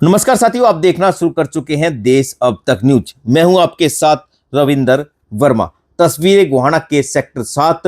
नमस्कार साथियों, आप देखना शुरू कर चुके हैं देश अब तक न्यूज। मैं हूं आपके साथ रविंदर वर्मा। तस्वीरें गोहाना के सेक्टर 7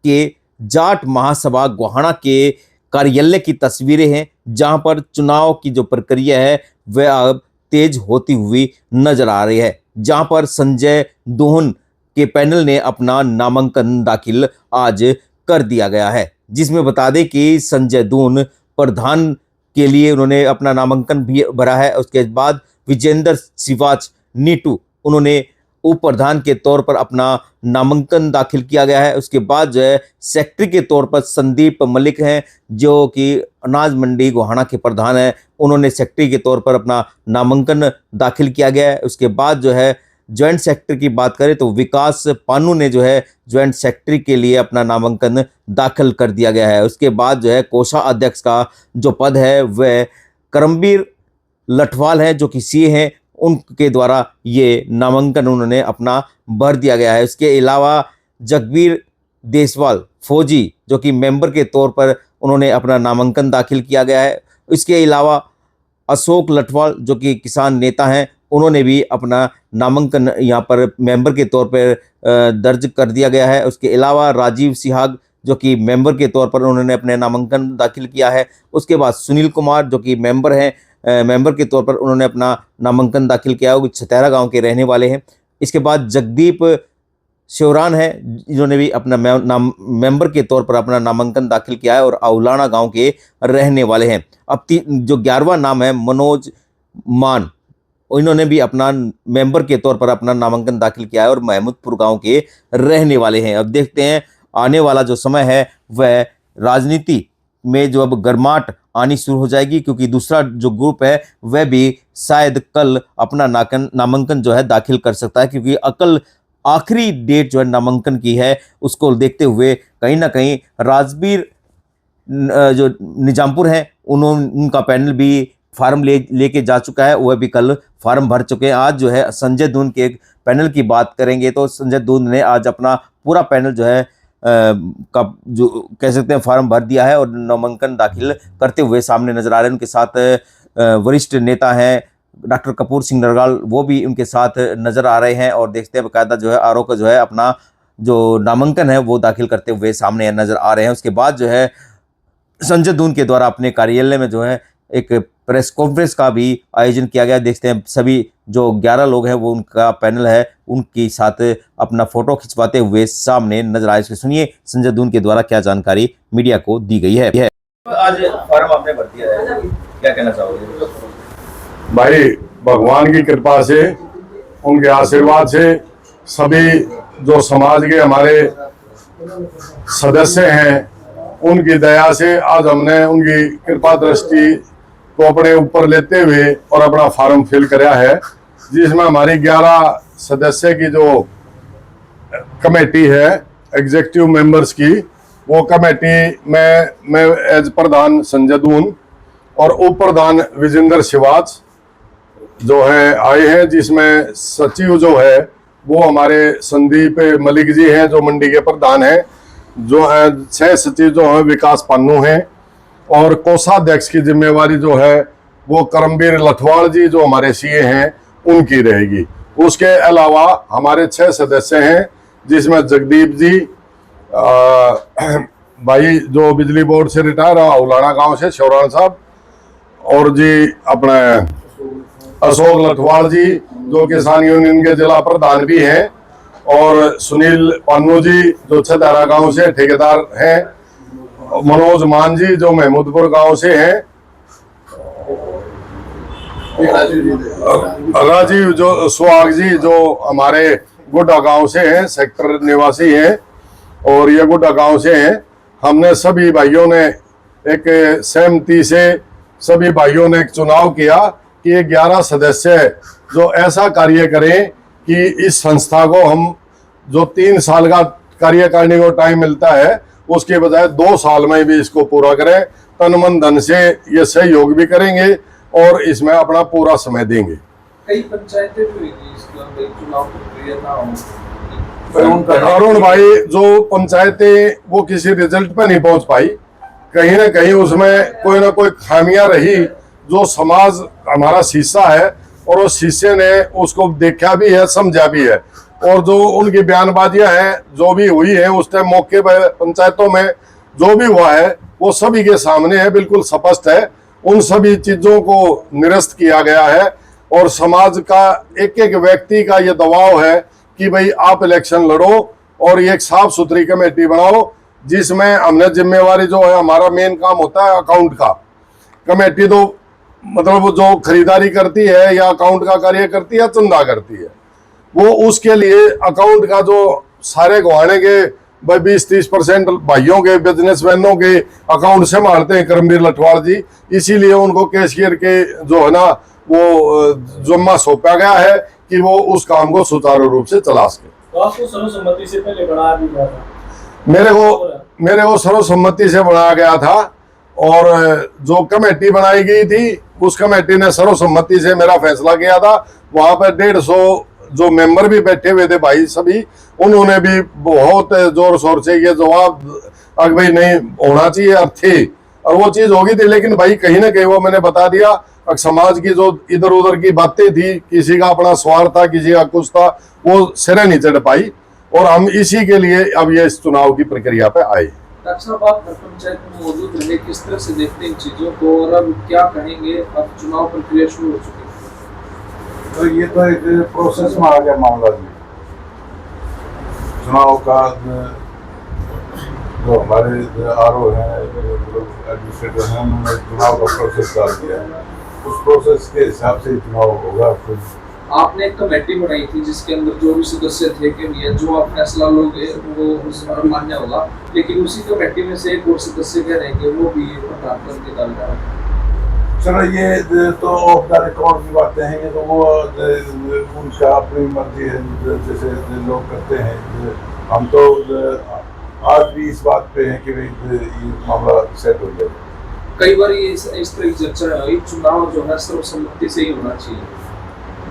के जाट महासभा गोहाना के कार्यालय की तस्वीरें हैं, जहां पर चुनाव की जो प्रक्रिया है वह अब तेज होती हुई नजर आ रही है। जहां पर संजय दोहन के पैनल ने अपना नामांकन दाखिल आज कर दिया गया है, जिसमें बता दें कि संजय दोहन प्रधान के लिए उन्होंने अपना नामांकन भी भरा है। उसके बाद विजेंद्र शिवाच नीटू उन्होंने उप प्रधान के तौर पर अपना नामांकन दाखिल किया गया है। उसके बाद जो है सेक्रेटरी के तौर पर संदीप मलिक हैं, जो कि अनाज मंडी गोहाना के प्रधान हैं, उन्होंने सेक्रेटरी के तौर पर अपना नामांकन दाखिल किया गया है। उसके बाद जो है ज्वाइंट सेक्रेटरी की बात करें तो विकास पानू ने जो है ज्वाइंट सेक्रेटरी के लिए अपना नामांकन दाखिल कर दिया गया है। उसके बाद जो है कोषाध्यक्ष का जो पद है वह करमबीर लठवाल है, जो कि सीए हैं, उनके द्वारा ये नामांकन उन्होंने अपना भर दिया गया है। उसके अलावा जगबीर देसवाल फौजी, जो कि मेंबर के तौर पर उन्होंने अपना नामांकन दाखिल किया गया है। इसके अलावा अशोक लठवाल, जो कि किसान नेता हैं, उन्होंने भी अपना नामांकन यहाँ पर मेंबर के तौर पर दर्ज कर दिया गया है। उसके अलावा राजीव सिहाग, जो कि मेंबर के तौर पर उन्होंने अपने नामांकन दाखिल किया है। उसके बाद सुनील कुमार, जो कि मेंबर हैं, मेंबर के तौर पर उन्होंने अपना नामांकन दाखिल किया है, वो छतेरा गांव के रहने वाले हैं। इसके बाद जगदीप शिवरान है, जिन्होंने भी अपना मेंबर के तौर पर अपना नामांकन दाखिल किया है और औलाना गांव के रहने वाले हैं। अब जो 11वां नाम है मनोज मान, इन्होंने भी अपना मेंबर के तौर पर अपना नामांकन दाखिल किया है और महमूदपुर गांव के रहने वाले हैं। अब देखते हैं आने वाला जो समय है वह राजनीति में जो अब गर्माहट आनी शुरू हो जाएगी, क्योंकि दूसरा जो ग्रुप है वह भी शायद कल अपना नामांकन जो है दाखिल कर सकता है, क्योंकि कल आखिरी डेट जो है नामांकन की है, उसको देखते हुए कहीं ना कहीं राजबीर जो निजामपुर हैं उनका पैनल भी फार्म लेके जा चुका है, वह भी कल फार्म भर चुके हैं। आज जो है संजय दून के पैनल की बात करेंगे तो संजय दून ने आज अपना पूरा पैनल जो है का जो कह सकते हैं फार्म भर दिया है और नामांकन दाखिल करते हुए सामने नजर आ रहे हैं। उनके साथ वरिष्ठ नेता हैं डॉक्टर कपूर सिंह नरवाल, वो भी उनके साथ नजर आ रहे हैं और देखते हैं बकायदा जो है आरोप का जो है अपना जो नामांकन है वो दाखिल करते हुए सामने नजर आ रहे हैं। उसके बाद जो है संजय दून के द्वारा अपने कार्यालय में जो है एक प्रेस कॉन्फ्रेंस का भी आयोजन किया गया। देखते हैं सभी जो 11 लोग हैं वो उनका पैनल है, उनके साथ अपना फोटो खिंचवाते हुए सामने नजर आए। सुनिए संजय दून के द्वारा क्या जानकारी मीडिया को दी गई है। आज फॉर्म आपने भर दिया है, क्या कहना चाहोगे? भाई भगवान की कृपा से, उनके आशीर्वाद से, सभी जो समाज के हमारे सदस्य हैं उनकी दया से आज हमने उनकी कृपा दृष्टि को अपने ऊपर लेते हुए और अपना फॉर्म फिल कराया है, जिसमें हमारी 11 सदस्य की जो कमेटी है एग्जीक्यूटिव मेंबर्स की, वो कमेटी में मैं एज प्रधान संजय दून और उप प्रधान विजेंद्र शिवाच जो है आए हैं, जिसमें सचिव जो है वो हमारे संदीप मलिक जी हैं, जो मंडी के प्रधान हैं। जो है 6 सचिव जो है विकास पानू हैं और कोषाध्यक्ष की जिम्मेवारी जो है वो करमबीर लठवाल जी, जो हमारे सीए हैं, उनकी रहेगी। उसके अलावा हमारे 6 सदस्य हैं, जिसमें जगदीप जी भाई जो बिजली बोर्ड से रिटायर है औलाना गांव से शिवरान साहब, और जी अपने अशोक लठवाल जी जो किसान यूनियन के जिला प्रधान भी हैं, और सुनील पानू जी जो छतेरा गांव से ठेकेदार हैं, मनोज मान जी जो महमूदपुर गांव से हैं, राजीव जो सुहाग जी जो हमारे गुड्डा गांव से हैं, सेक्टर निवासी हैं और ये गुड्डा गांव से हैं। हमने सभी भाइयों ने एक सहमति से सभी भाइयों ने एक चुनाव किया कि ये 11 सदस्य जो ऐसा कार्य करें कि इस संस्था को हम जो 3 साल का कार्य करने को टाइम मिलता है उसके बजाय 2 साल में भी इसको पूरा करें। तन मन धन से ये सहयोग भी करेंगे और इसमें अपना पूरा समय देंगे। कई पंचायतें चुनाव अरुण भाई, जो पंचायतें वो किसी रिजल्ट पे नहीं पहुंच पाई, कहीं ना कहीं उसमें कोई ना कोई खामियां रही, जो समाज हमारा शीशा है और उस शीशे ने उसको देखा भी है, समझा भी है। और जो उनकी बयानबाजियां हैं जो भी हुई है उस टाइम मौके पर पंचायतों में जो भी हुआ है वो सभी के सामने है, बिल्कुल स्पष्ट है। उन सभी चीजों को निरस्त किया गया है और समाज का एक एक व्यक्ति का ये दबाव है कि भाई आप इलेक्शन लड़ो और ये एक साफ सुथरी कमेटी बनाओ, जिसमें हमने जिम्मेवारी जो है, हमारा मेन काम होता है अकाउंट का। कमेटी तो मतलब जो खरीदारी करती है या अकाउंट का कार्य करती है, चंदा करती है, वो उसके लिए अकाउंट का जो सारे गवाने के 20-30% भाइयों के, बिजनेसमैनों के अकाउंट से मारते हैं करमवीर लठवाड़ जी, इसीलिए उनको कैशियर के जो है ना वो जिम्मा सौंपा गया है कि वो उस काम को सुचारू रूप से चला सके। तो आपको सर्वसम्मति से पहले बढ़ाया भी गया था? मेरे को सर्वसम्मति से बनाया गया था और जो कमेटी बनाई गई थी उस कमेटी ने सर्वसम्मति से मेरा फैसला किया था। वहां पर 150 जो मेंबर भी बैठे हुए थे भाई सभी, उन्होंने भी बहुत जोर शोर से ये जवाब अगर भाई नहीं होना चाहिए और थे, और वो चीज होगी थी। लेकिन भाई कहीं ना कहीं वो मैंने बता दिया, समाज की जो इधर उधर की बातें थी, किसी का अपना स्वार्थ था, किसी का कुछ था, वो सिरे नहीं चढ़ पाई और हम इसी के लिए अब ये इस चुनाव की प्रक्रिया पे आए। डॉक्टर साहब, आप पंचायत में मौजूद रहे, किस तरह से देखते हैं इन चीजों को और अब क्या कहेंगे? अब चुनाव प्रक्रिया शुरू हो चुकी है, तो ये तो एक प्रोसेस में आ गया मामला जी। चुनाव का जो हमारे RO हैं, एडमिनिस्ट्रेटर हैं, उन्होंने चुनाव का प्रोसेस डाल दिया है। उस प्रोसेस के हिसाब से चुनाव होगा। फिर आपने एक कमेटी बनाई थी जिसके अंदर जो भी सदस्य थे कि भैया जो आप फैसला लोगे वो उस पर मान्य होगा, लेकिन उसी कमेटी में से एक और सदस्य कह रहे हैं कि वो भी प्रधान करके डाल रहा है। चलो ये तो ऑफ द रिकॉर्ड की बातें हैं, ये तो वो उनका अपनी मर्जी है, जैसे लोग करते हैं। हम तो आज भी इस बात पे हैं कि भाई ये मामला सेट हो जाए। कई बार ये इस तरह की चर्चा है, चुनाव जो है सर्वसम्मति से ही होना चाहिए।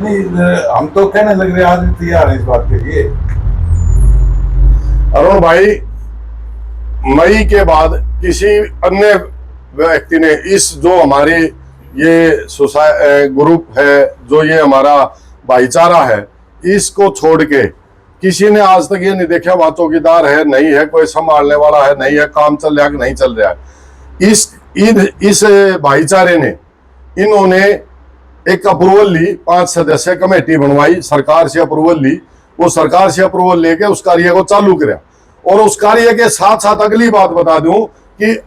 नहीं, हम तो कहने लग रहे आज भी तैयार है इस बात के लिए। अरुण भाई, मई के बाद किसी अन्य व्यक्ति ने इस जो हमारे ये ग्रुप है, जो ये हमारा भाईचारा है, इसको छोड़ के किसी ने आज तक ये नहीं देखा वहां चौकीदार है नहीं है, कोई संभालने वाला है नहीं है, काम चल रहा है कि नहीं चल रहा है। इस भाईचारे ने इन्होंने एक अप्रूवल ली, 5 सदस्य कमेटी बनवाई, सरकार से अप्रूवल ली, वो सरकार से अप्रूवल लेके उस कार्य को चालू किया। और उस कार्य के साथ साथ अगली बात बता दूं कि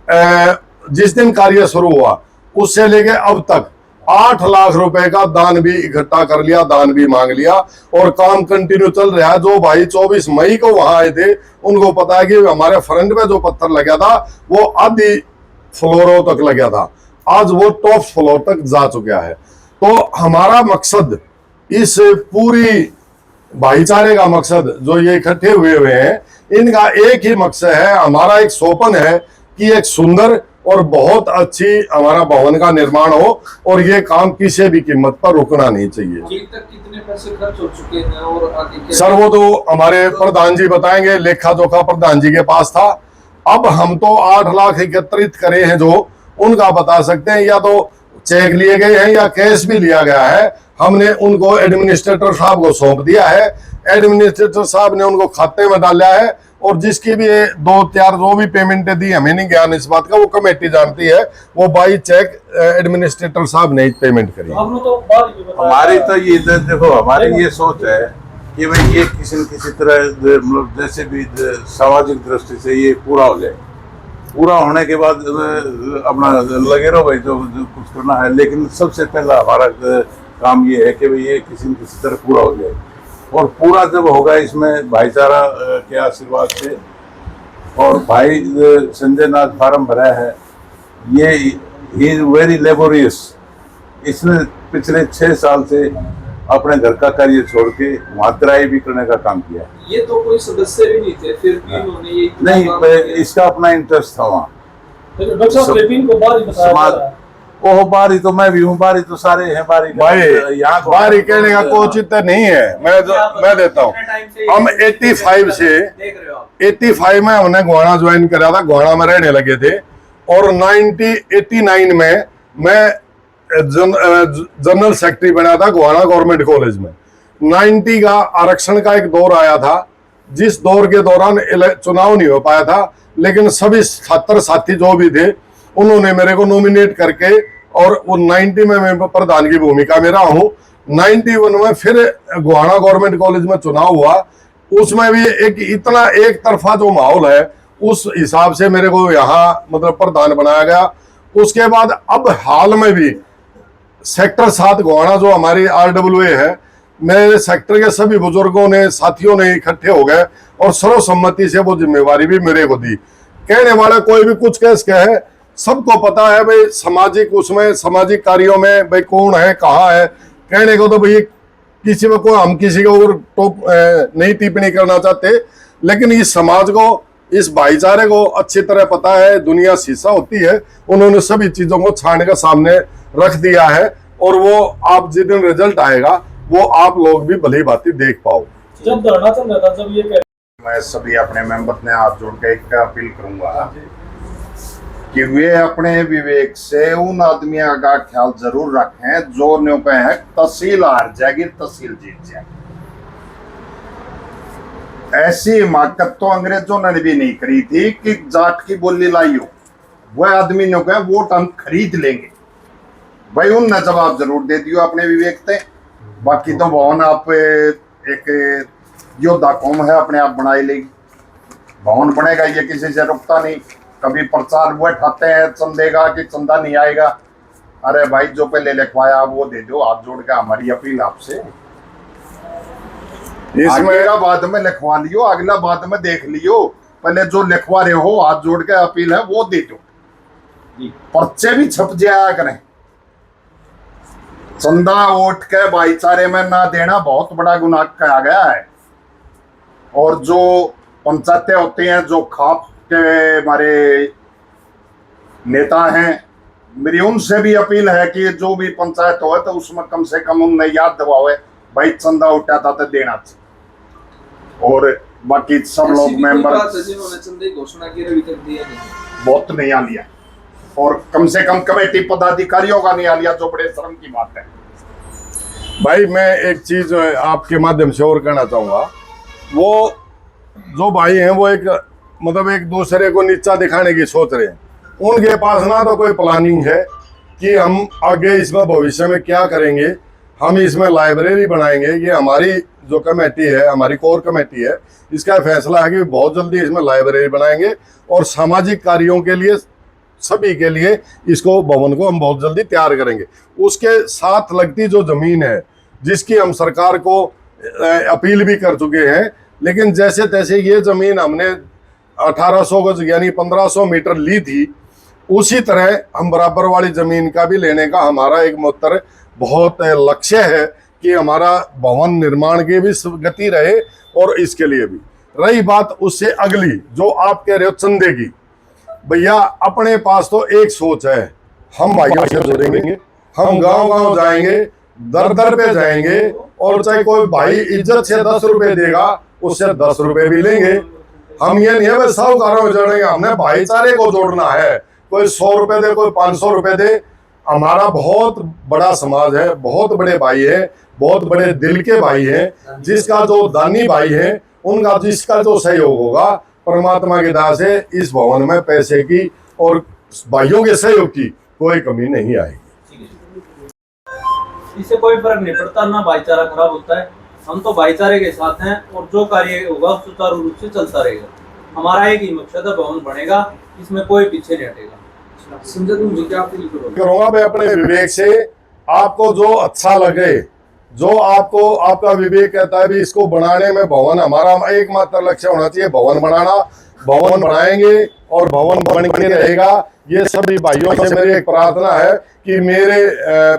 जिस दिन कार्य शुरू हुआ उससे लेके अब तक 8 लाख रुपए का दान भी इकट्ठा कर लिया, दान भी मांग लिया और काम कंटिन्यू चल रहा है। जो भाई 24 मई को वहां आए थे उनको पता है कि हमारे फ्रंट में जो पत्थर लगा था वो आधी फ्लोरों तक लगा था, आज वो टॉप फ्लोर तक जा चुका है। तो हमारा मकसद, इस पूरी भाईचारे का मकसद, जो ये इकट्ठे हुए हैं, इनका एक ही मकसद है, हमारा एक सोपन है कि एक सुंदर और बहुत अच्छी हमारा भवन का निर्माण हो और ये काम किसी भी कीमत पर रुकना नहीं चाहिए। अभी तक कितने पैसे खर्च हो चुके हैं और आगे क्या? सर वो तो हमारे प्रधान जी बताएंगे, लेखा जोखा प्रधान जी के पास था। अब हम तो 8 लाख एकत्रित करे हैं, जो उनका बता सकते हैं, या तो चेक लिए गए हैं या कैश भी लिया गया है। हमने उनको एडमिनिस्ट्रेटर साहब को सौंप दिया है, एडमिनिस्ट्रेटर साहब ने उनको खाते में डाला है और जिसकी भी 2-4 जो भी पेमेंटें दी, हमें नहीं ज्ञान इस बात का, वो कमेटी जानती है, वो बाई चेक एडमिनिस्ट्रेटर साहब ने पेमेंट करी। हमारी तो ये देखो, हमारी ये सोच है कि भाई ये किसी न किसी तरह मतलब जैसे भी सामाजिक दृष्टि से ये पूरा हो जाए। पूरा होने के बाद अपना लगे रहो भाई जो कुछ करना है, लेकिन सबसे पहला हमारा काम ये है कि भाई ये किसी न किसी तरह पूरा हो जाए। और पूरा जब होगा इसमें भाईचारा के आशीर्वाद से, और भाई संजय नाथ फार्म भरा है, ये ही इज वेरी लेबोरियस। इसने पिछले 6 साल से अपने घर का कार्य छोड़ के वहाँ तराई भी करने का काम किया। ये तो कोई सदस्य भी नहीं थे, फिर भी उन्होंने ये नहीं, इसका अपना इंटरेस्ट था वहाँ। ओह, बारी तो मैं भी हूँ, बारी तो सारे हैं, बारी भाई यहाँ बारी कहने का कोई औचित्य नहीं है। मैं देता हूँ, हम 85 में हमने गोहाना ज्वाइन करा था, गोहाना में रहने लगे थे और 1989 में मैं जनरल सेक्रेटरी बना था गोहाना गवर्नमेंट कॉलेज में। 90 का आरक्षण का एक दौर आया था, जिस दौर के दौरान चुनाव नहीं हो पाया था, लेकिन सभी छात्र साथी जो भी थे उन्होंने मेरे को नॉमिनेट करके, और वो 90 में मैं प्रधान की भूमिका में रहा हूँ। 91 में फिर गोहाना गवर्नमेंट कॉलेज में चुनाव हुआ, उसमें भी एक इतना एक तरफा जो माहौल है, उस हिसाब से मेरे को यहाँ मतलब प्रधान बनाया गया। उसके बाद अब हाल में भी सेक्टर 7 गोहाना जो हमारी RWA है, मेरे सेक्टर के सभी बुजुर्गों ने, साथियों ने इकट्ठे हो गए और सर्वसम्मति से वो जिम्मेवारी भी मेरे को दी। कहने वाले कोई भी कुछ कैसे कहे, सबको पता है भाई सामाजिक, उसमें सामाजिक कार्यों में भाई कौन है कहाँ है। कहने को तो भाई किसी में कोई, हम किसी के ऊपर नहीं टिप्पणी करना चाहते, लेकिन इस समाज को, इस भाईचारे को अच्छी तरह पता है, दुनिया शीशा होती है। उन्होंने सभी चीजों को छान के सामने रख दिया है, और वो आप जिस दिन रिजल्ट आएगा वो आप लोग भी भली भांति देख पाओ। जब धरना चल रहा था, जब ये मैं सभी अपने मेंबर ने हाथ जोड़ के एक अपील करूंगा कि वे अपने विवेक से उन आदमियों का ख्याल जरूर रखें जो न्यू पे है तहसील हार जाएगी, तहसील जीत जाएगी। ऐसी हिमाकत तो अंग्रेजों ने भी नहीं करी थी कि जाट की बोली लाई हो, वह आदमी न्यू कहे वोट हम खरीद लेंगे। भाई उनने जवाब जरूर दे दियो अपने विवेक से। बाकी तो भवन आप एक योद्धा कौम है, अपने आप बनाई लेगी। भवन बनेगा, ये किसी से रुकता नहीं। कभी प्रचार वो ठाते हैं चंदे का कि चंदा नहीं आएगा। अरे भाई जो पहले लिखवाया वो दे दो, हाथ जोड़ के हमारी अपील आपसे। इसमें बाद में लिखवा लियो, अगला बाद में देख लियो, पहले जो लिखवा रहे हो हाथ जोड़ के अपील है वो दे दो। पर्चे भी छप जाया करें। चंदा वोट के भाईचारे में ना देना बहुत बड़ा गुनाह कहा गया है। और जो पंचायतें होती हैं, जो खाप के हमारे नेता हैं, मेरी उनसे भी अपील है कि जो भी पंचायत हो तो उसमें कम से कम उन्हें याद दिलावे भाई चंदा उठा था तो देना चाहिए। और बाकी सब लोग मेंबर चंदे घोषणा की अभी तक दिया नहीं, बहुत नहीं आ लिया, और कम से कम कमेटी पदाधिकारियों का नहीं आ लिया, जो बड़े शर्म की बात है। भाई मैं एक चीज आपके माध्यम से और कहना चाहूंगा, वो जो भाई हैं वो एक मतलब एक दूसरे को नीचा दिखाने की सोच रहे हैं। उनके पास ना तो कोई प्लानिंग है कि हम आगे इसमें भविष्य में क्या करेंगे, हम इसमें लाइब्रेरी बनाएंगे। ये हमारी जो कमेटी है, हमारी कोर कमेटी है, इसका फैसला है कि बहुत जल्दी इसमें लाइब्रेरी बनाएंगे, और सामाजिक कार्यों के लिए सभी के लिए इसको भवन को हम बहुत जल्दी तैयार करेंगे। उसके साथ लगती जो जमीन है, जिसकी हम सरकार को अपील भी कर चुके हैं, लेकिन जैसे तैसे ये जमीन हमने 1800 गज यानी 1500 मीटर ली थी, उसी तरह हम बराबर वाली जमीन का भी लेने का हमारा एक मुहत्तर बहुत लक्ष्य है कि हमारा भवन निर्माण की भी गति रहे। और इसके लिए भी रही बात उससे अगली जो आप कह रहे हो चंदे की, भैया अपने पास तो एक सोच है, हम भाइयों से जुड़ेंगे, हम गांव-गांव जाएंगे, दर दर पे जाएंगे, और चाहे कोई भाई इज्जत से 10 रुपए देगा उससे 10 रुपए भी लेंगे। हम ये नहीं है साहूकारों में जोड़ेंगे, हमने भाईचारे को जोड़ना है। कोई 100 रुपए दे, कोई 500 रुपए दे, हमारा बहुत बड़ा समाज है, बहुत बड़े भाई है, बहुत बड़े दिल के भाई हैं, जिसका जो दानी भाई है उनका जिसका जो सहयोग होगा परमात्मा की दया से इस भवन में पैसे की और भाइयों के सहयोग की कोई कमी नहीं आएगी। इससे कोई फर्क नहीं पड़ता, ना भाईचारा खराब होता है। हम तो भाईचारे के साथ हैं, और जो कार्य होगा सुचारू रूप से चलता रहेगा। हमारा एक ही मकसद है, भवन बनेगा, इसमें कोई पीछे नहीं हटेगा। संजय तुम जी क्या अपील करूंगा मैं अपने विवेक से, आपको जो अच्छा लगे, जो आपको आपका विवेक कहता है भी इसको बनाने में भवन हमारा एकमात्र लक्ष्य होना चाहिए, भवन बनाना, भवन बनाएंगे और भवन बन के रहेगा। ये सभी भाइयों से मेरी एक प्रार्थना है कि मेरे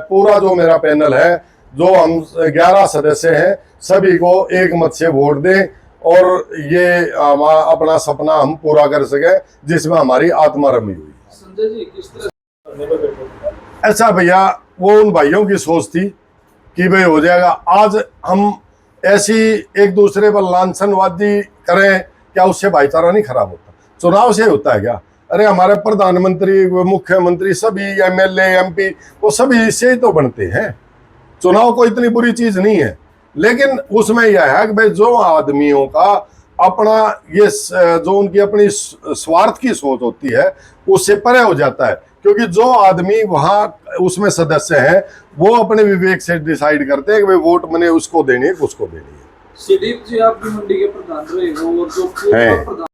पूरा जो मेरा पैनल है, जो हम 11 सदस्य हैं, सभी को एक मत से वोट दें, और ये अपना सपना हम पूरा कर सके जिसमें हमारी आत्मा रमी हुई। संजय जी किस तरह ऐसा भैया वो उन भाइयों की सोच थी कि भाई हो जाएगा। आज हम ऐसी एक दूसरे पर लांछनबाजी करें, क्या उससे भाईचारा नहीं खराब होता? चुनाव से होता है क्या? अरे हमारे प्रधानमंत्री, मुख्यमंत्री, सभी एमएलए, एमपी, वो सभी इससे ही तो बनते हैं। चुनाव कोई इतनी बुरी चीज नहीं है, लेकिन उसमें यह है कि भाई जो आदमियों का अपना ये जो उनकी अपनी स्वार्थ की सोच होती है उससे परे हो जाता है, क्योंकि जो आदमी वहां उसमें सदस्य हैं वो अपने विवेक से डिसाइड करते हैं कि भाई वोट मैंने उसको देनी है, उसको देनी है। सुदीप जी, आप भी मंडी के प्रधान रहे हो और जो है। पूर्व प्रधान